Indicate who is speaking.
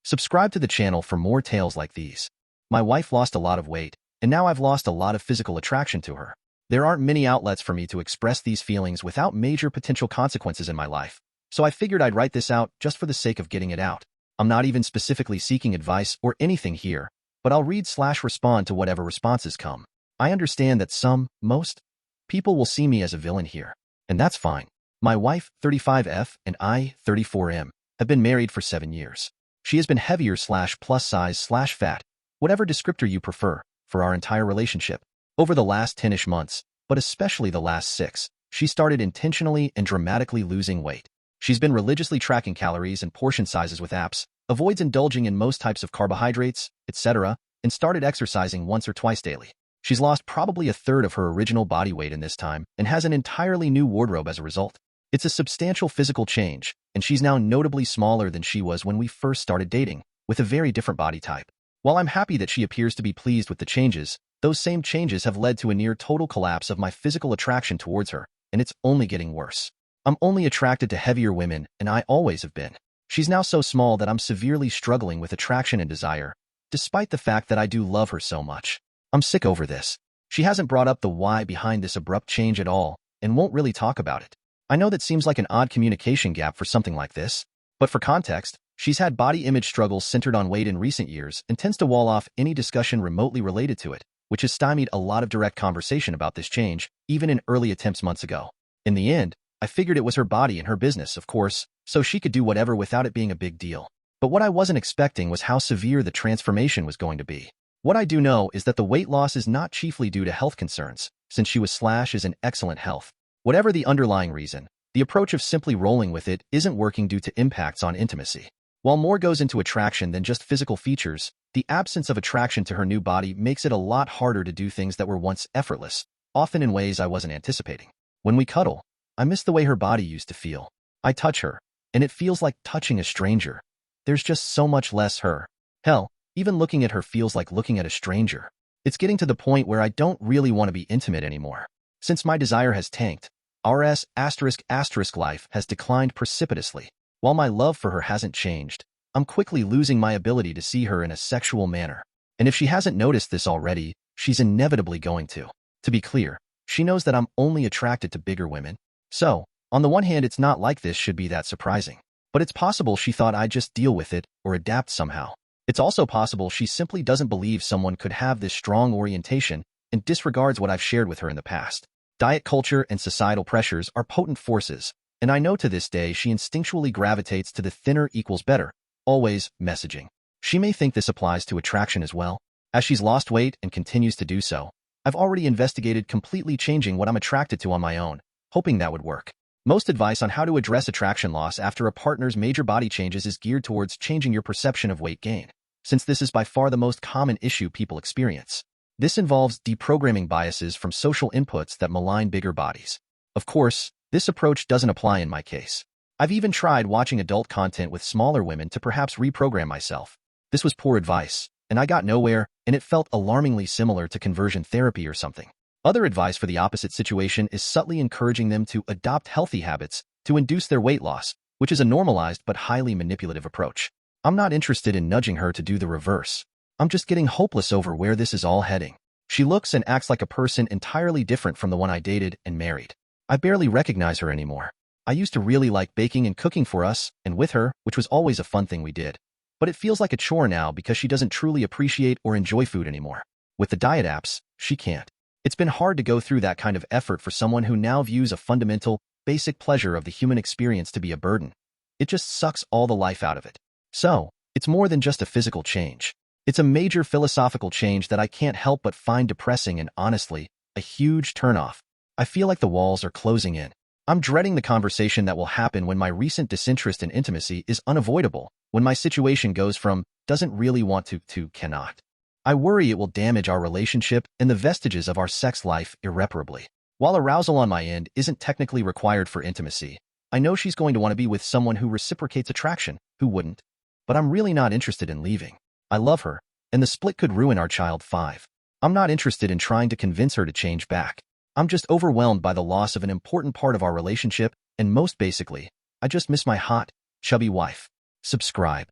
Speaker 1: Subscribe to the channel for more tales like these. My wife lost a lot of weight, and now I've lost a lot of physical attraction to her. There aren't many outlets for me to express these feelings without major potential consequences in my life, so I figured I'd write this out just for the sake of getting it out. I'm not even specifically seeking advice or anything here, but I'll read/respond to whatever responses come. I understand that most people will see me as a villain here, and that's fine. My wife, 35F, and I, 34M, have been married for 7 years. She has been heavier/plus size/fat, whatever descriptor you prefer, for our entire relationship. Over the last 10-ish months, but especially the last 6, she started intentionally and dramatically losing weight. She's been religiously tracking calories and portion sizes with apps, avoids indulging in most types of carbohydrates, etc., and started exercising once or twice daily. She's lost probably a third of her original body weight in this time and has an entirely new wardrobe as a result. It's a substantial physical change, and she's now notably smaller than she was when we first started dating, with a very different body type. While I'm happy that she appears to be pleased with the changes, those same changes have led to a near total collapse of my physical attraction towards her, and it's only getting worse. I'm only attracted to heavier women, and I always have been. She's now so small that I'm severely struggling with attraction and desire, despite the fact that I do love her so much. I'm sick over this. She hasn't brought up the why behind this abrupt change at all, and won't really talk about it. I know that seems like an odd communication gap for something like this, but for context, she's had body image struggles centered on weight in recent years and tends to wall off any discussion remotely related to it, which has stymied a lot of direct conversation about this change, even in early attempts months ago. In the end, I figured it was her body and her business, of course, so she could do whatever without it being a big deal. But what I wasn't expecting was how severe the transformation was going to be. What I do know is that the weight loss is not chiefly due to health concerns, since she is in excellent health. Whatever the underlying reason, the approach of simply rolling with it isn't working due to impacts on intimacy. While more goes into attraction than just physical features, the absence of attraction to her new body makes it a lot harder to do things that were once effortless, often in ways I wasn't anticipating. When we cuddle, I miss the way her body used to feel. I touch her, and it feels like touching a stranger. There's just so much less her. Hell, even looking at her feels like looking at a stranger. It's getting to the point where I don't really want to be intimate anymore. Since my desire has tanked, our life has declined precipitously. While my love for her hasn't changed, I'm quickly losing my ability to see her in a sexual manner. And if she hasn't noticed this already, she's inevitably going to. To be clear, she knows that I'm only attracted to bigger women. So, on the one hand, it's not like this should be that surprising. But it's possible she thought I'd just deal with it or adapt somehow. It's also possible she simply doesn't believe someone could have this strong orientation and disregards what I've shared with her in the past. Diet culture and societal pressures are potent forces, and I know to this day she instinctually gravitates to the thinner equals better, always messaging. She may think this applies to attraction as well. As she's lost weight and continues to do so, I've already investigated completely changing what I'm attracted to on my own, hoping that would work. Most advice on how to address attraction loss after a partner's major body changes is geared towards changing your perception of weight gain, since this is by far the most common issue people experience. This involves deprogramming biases from social inputs that malign bigger bodies. Of course, this approach doesn't apply in my case. I've even tried watching adult content with smaller women to perhaps reprogram myself. This was poor advice, and I got nowhere, and it felt alarmingly similar to conversion therapy or something. Other advice for the opposite situation is subtly encouraging them to adopt healthy habits to induce their weight loss, which is a normalized but highly manipulative approach. I'm not interested in nudging her to do the reverse. I'm just getting hopeless over where this is all heading. She looks and acts like a person entirely different from the one I dated and married. I barely recognize her anymore. I used to really like baking and cooking for us and with her, which was always a fun thing we did. But it feels like a chore now because she doesn't truly appreciate or enjoy food anymore. With the diet apps, she can't. It's been hard to go through that kind of effort for someone who now views a fundamental, basic pleasure of the human experience to be a burden. It just sucks all the life out of it. So, it's more than just a physical change. It's a major philosophical change that I can't help but find depressing and, honestly, a huge turnoff. I feel like the walls are closing in. I'm dreading the conversation that will happen when my recent disinterest in intimacy is unavoidable, when my situation goes from doesn't really want to cannot. I worry it will damage our relationship and the vestiges of our sex life irreparably. While arousal on my end isn't technically required for intimacy, I know she's going to want to be with someone who reciprocates attraction, who wouldn't. But I'm really not interested in leaving. I love her, and the split could ruin our child 5. I'm not interested in trying to convince her to change back. I'm just overwhelmed by the loss of an important part of our relationship, and most basically, I just miss my hot, chubby wife. Subscribe.